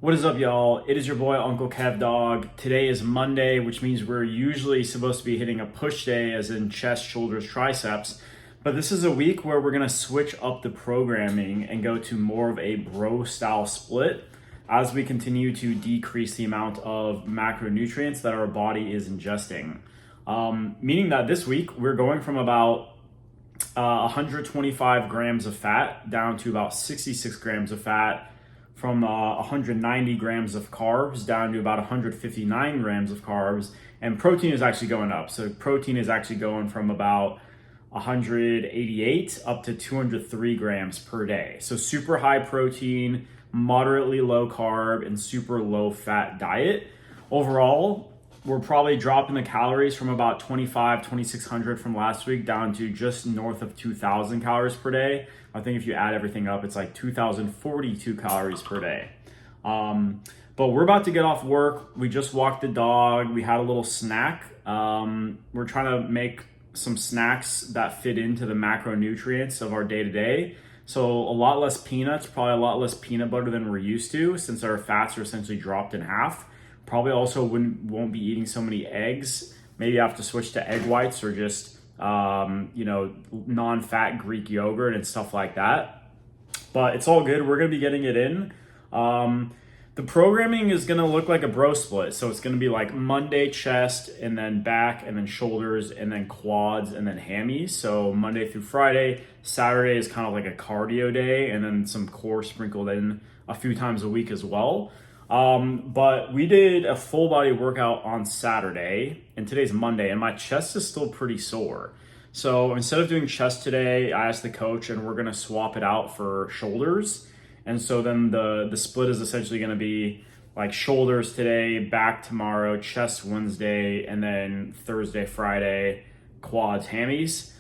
What is up, y'all? It is your boy, UncleKevDawg. Today is Monday, which means we're usually supposed to be hitting a push day, as in chest, shoulders, triceps. But this is a week where we're gonna switch up the programming and go to more of a bro style split as we continue to decrease the amount of macronutrients that our body is ingesting. Meaning that this week we're going from about 125 grams of fat down to about 66 grams of fat, from 190 grams of carbs down to about 159 grams of carbs, and protein is actually going up. So protein is actually going from about 188 up to 203 grams per day. So super high protein, moderately low carb, and super low fat diet. Overall, we're probably dropping the calories from about 2,600 from last week down to just north of 2,000 calories per day. I think if you add everything up, it's like 2,042 calories per day. But we're about to get off work. We just walked the dog. We had a little snack. We're trying to make some snacks that fit into the macronutrients of our day-to-day. So a lot less peanuts, probably a lot less peanut butter than we're used to, since our fats are essentially dropped in half. Probably also won't be eating so many eggs. Maybe I have to switch to egg whites or just non-fat Greek yogurt and stuff like that. But it's all good. We're gonna be getting it in. The programming is gonna look like a bro split. So it's gonna be like Monday chest, and then back, and then shoulders, and then quads, and then hammies. So Monday through Friday. Saturday is kind of like a cardio day, and then some core sprinkled in a few times a week as well. But we did a full body workout on Saturday, and today's Monday, and my chest is still pretty sore. So instead of doing chest today, I asked the coach, and we're gonna swap it out for shoulders. And so then the split is essentially gonna be like shoulders today, back tomorrow, chest Wednesday, and then Thursday, Friday, quads, hammies.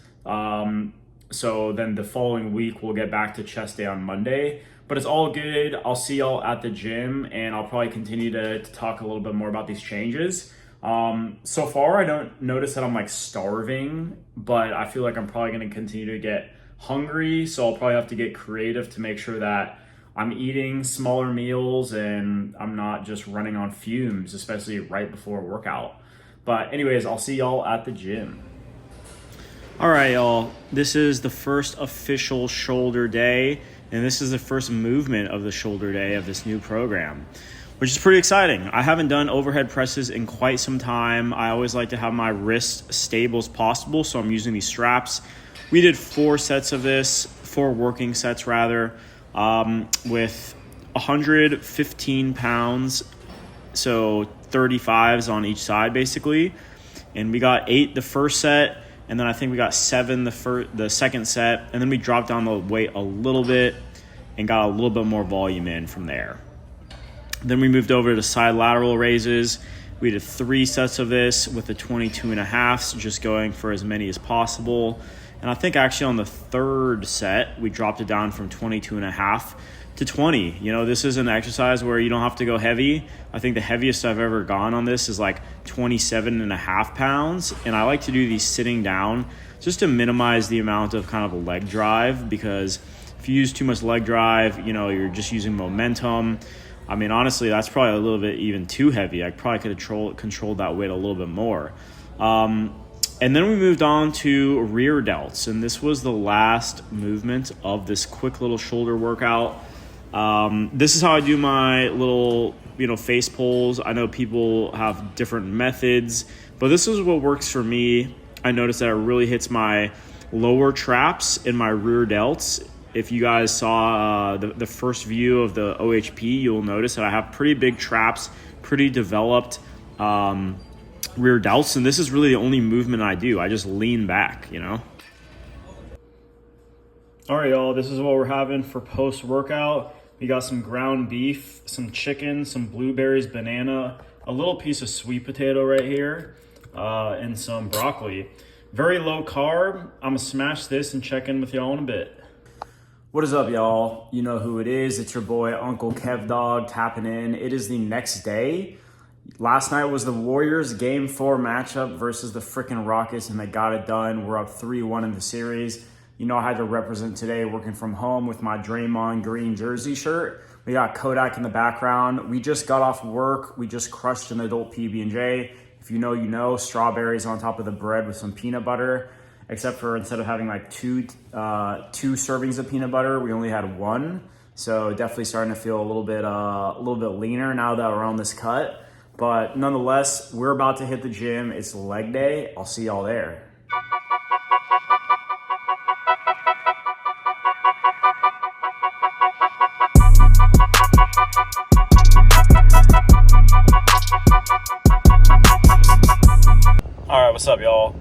So then the following week we'll get back to chest day on Monday. But it's all good. I'll see y'all at the gym, and I'll probably continue to talk a little bit more about these changes. So far, I don't notice that I'm like starving, but I feel like I'm probably going to continue to get hungry. So I'll probably have to get creative to make sure that I'm eating smaller meals and I'm not just running on fumes, especially right before a workout. But anyways, I'll see y'all at the gym. All right, y'all. This is the first official shoulder day. And this is the first movement of the shoulder day of this new program, which is pretty exciting. I haven't done overhead presses in quite some time. I always like to have my wrist stable as possible, so I'm using these straps. We did 4 working sets with 115 pounds, so 35s on each side basically. And we got 8 the first set, and then I think we got 7 the second set, and then we dropped down the weight a little bit and got a little bit more volume in from there. Then we moved over to side lateral raises. We did 3 sets of this with the 22.5s, just going for as many as possible. And I think actually on the third set, we dropped it down from 22.5 to 20. This is an exercise where you don't have to go heavy. I think the heaviest I've ever gone on this is like 27.5 pounds. And I like to do these sitting down just to minimize the amount of kind of a leg drive, because if you use too much leg drive, you're just using momentum. I mean, honestly, that's probably a little bit even too heavy. I probably could have controlled that weight a little bit more. And then we moved on to rear delts, and this was the last movement of this quick little shoulder workout. This is how I do my little, face pulls. I know people have different methods, but this is what works for me. I noticed that it really hits my lower traps and my rear delts. If you guys saw the first view of the OHP, you'll notice that I have pretty big traps, pretty developed rear delts, and this is really the only movement I do. I just lean back, All right, y'all, this is what we're having for post-workout. We got some ground beef, some chicken, some blueberries, banana, a little piece of sweet potato right here, and some broccoli. Very low carb. I'm gonna smash this and check in with y'all in a bit. What is up, y'all? You know who it is. It's your boy, UncleKevDawg, tapping in. It is the next day. Last night was the Warriors Game 4 matchup versus the freaking Rockets, and they got it done. We're up 3-1 in the series. You know, I had to represent today working from home with my Draymond green jersey shirt. We got Kodak in the background. We just got off work. We just crushed an adult PB&J. If you know, you know, strawberries on top of the bread with some peanut butter. Except for instead of having like two servings of peanut butter, we only had one. So definitely starting to feel a little bit leaner now that we're on this cut. But nonetheless, we're about to hit the gym. It's leg day. I'll see y'all there. All right, what's up, y'all?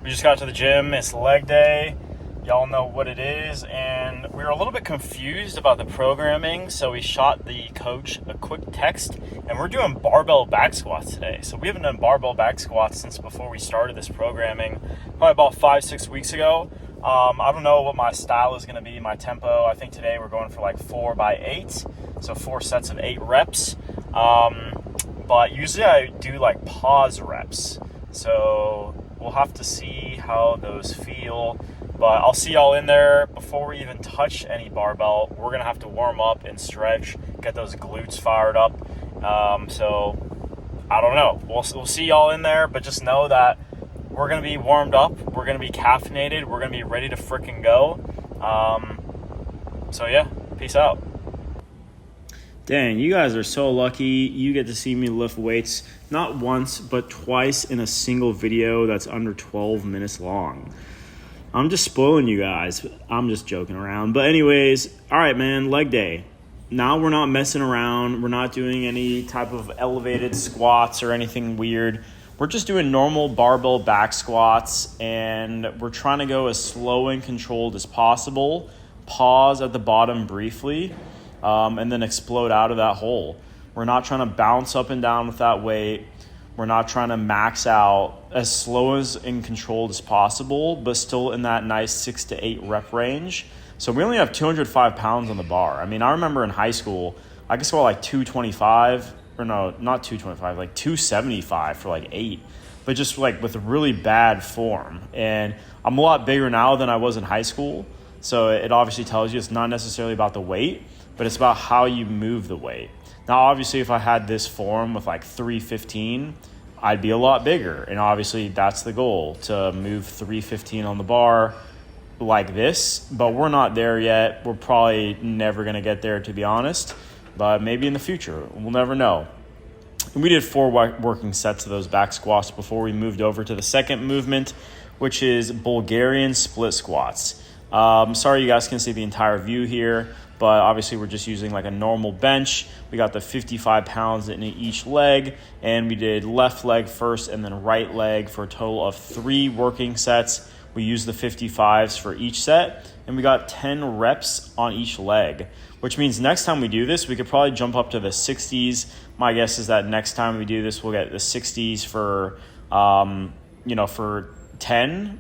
We just got to the gym. It's leg day. Y'all know what it is, and we were a little bit confused about the programming, so we shot the coach a quick text, and we're doing barbell back squats today. So we haven't done barbell back squats since before we started this programming, probably about 5-6 weeks ago. I don't know what my style is going to be, my tempo. I think today we're going for like 4x8, so 4 sets of 8 reps. But usually I do like pause reps, so we'll have to see how those feel. But I'll see y'all in there. Before we even touch any barbell, we're going to have to warm up and stretch, get those glutes fired up. So I don't know. We'll see y'all in there, but just know that we're going to be warmed up. We're going to be caffeinated. We're going to be ready to frickin' go. So yeah, peace out. Dang, you guys are so lucky. You get to see me lift weights not once, but twice in a single video that's under 12 minutes long. I'm just spoiling you guys. I'm just joking around. But anyways, all right, man, leg day. Now we're not messing around. We're not doing any type of elevated squats or anything weird. We're just doing normal barbell back squats, and we're trying to go as slow and controlled as possible. Pause at the bottom briefly, and then explode out of that hole. We're not trying to bounce up and down with that weight. We're not trying to max out, as slow as and controlled as possible, but still in that nice 6 to 8 rep range. So we only have 205 pounds on the bar. I mean, I remember in high school, I could squat like 225, or no, not 225, like 275 for like 8, but just like with really bad form. And I'm a lot bigger now than I was in high school. So it obviously tells you it's not necessarily about the weight, but it's about how you move the weight. Now, obviously, if I had this form with like 315, I'd be a lot bigger. And obviously, that's the goal, to move 315 on the bar like this. But we're not there yet. We're probably never going to get there, to be honest. But maybe in the future. We'll never know. And we did 4 working sets of those back squats before we moved over to the second movement, which is Bulgarian split squats. Sorry you guys can see the entire view here, but obviously we're just using like a normal bench. We got the 55 pounds in each leg, and we did left leg first and then right leg for a total of 3 working sets. We used the 55s for each set, and we got 10 reps on each leg, which means next time we do this, we could probably jump up to the 60s. My guess is that next time we do this, we'll get the 60s for, for 10,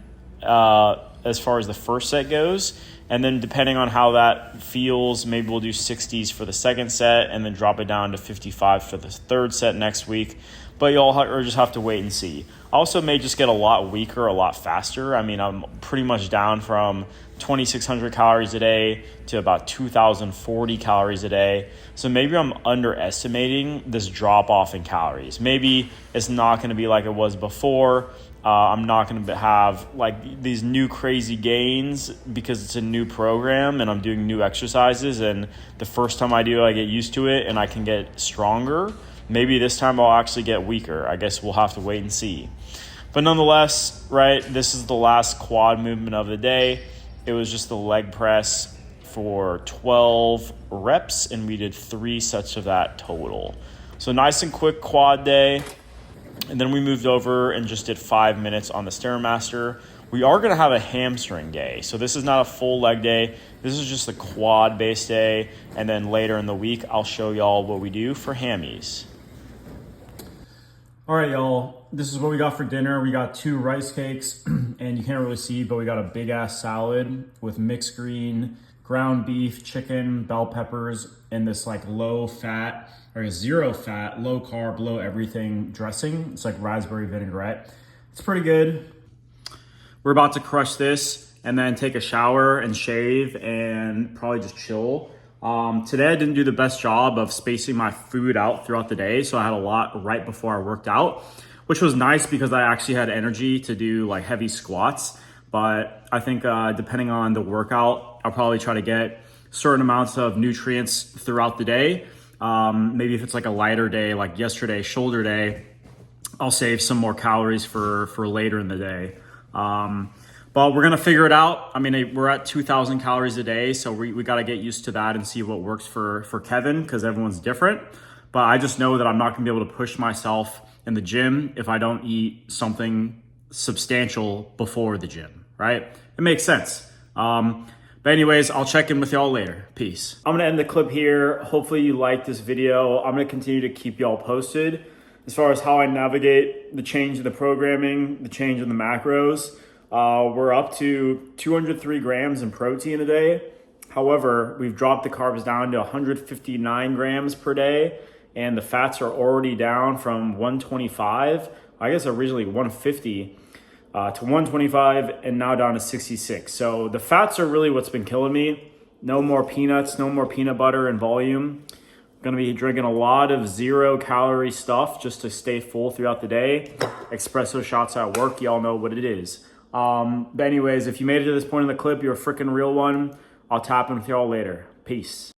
as far as the first set goes. And then depending on how that feels, maybe we'll do 60s for the second set and then drop it down to 55 for the third set next week. But you'll just have to wait and see. I also may just get a lot weaker, a lot faster. I mean, I'm pretty much down from 2,600 calories a day to about 2,040 calories a day. So maybe I'm underestimating this drop off in calories. Maybe it's not going to be like it was before. I'm not going to have like these new crazy gains because it's a new program and I'm doing new exercises. And the first time I do, I get used to it and I can get stronger. Maybe this time I'll actually get weaker. I guess we'll have to wait and see. But nonetheless, right, this is the last quad movement of the day. It was just the leg press for 12 reps, and we did 3 sets of that total. So nice and quick quad day. And then we moved over and just did 5 minutes on the Stairmaster. We are going to have a hamstring day. So this is not a full leg day. This is just a quad-based day. And then later in the week, I'll show y'all what we do for hammies. All right, y'all. This is what we got for dinner. We got 2 rice cakes, and you can't really see, but we got a big-ass salad with mixed green, ground beef, chicken, bell peppers, and this like low-fat or 0-fat, low-carb, low-everything dressing. It's like raspberry vinaigrette. It's pretty good. We're about to crush this. and then take a shower and shave and probably just chill. Today I didn't do the best job of spacing my food out throughout the day, so I had a lot right before I worked out, which was nice because I actually had energy to do like heavy squats. But I think depending on the workout, I'll probably try to get certain amounts of nutrients throughout the day. Maybe if it's like a lighter day, like yesterday, shoulder day, I'll save some more calories for later in the day. But we're gonna figure it out. I mean, we're at 2,000 calories a day, so we gotta get used to that and see what works for Kevin, because everyone's different. But I just know that I'm not gonna be able to push myself in the gym if I don't eat something substantial before the gym, right? It makes sense. But anyways, I'll check in with y'all later. Peace. I'm gonna end the clip here. Hopefully you liked this video. I'm gonna continue to keep y'all posted as far as how I navigate the change in the programming, the change in the macros. We're up to 203 grams in protein a day. However, we've dropped the carbs down to 159 grams per day, and the fats are already down from 125, I guess originally 150, to 125, and now down to 66. So the fats are really what's been killing me. No more peanuts, no more peanut butter and volume. I'm gonna be drinking a lot of 0-calorie stuff just to stay full throughout the day. Espresso shots at work, y'all know what it is. But anyways, if you made it to this point in the clip, you're a freaking real one. I'll tap in with y'all later. Peace.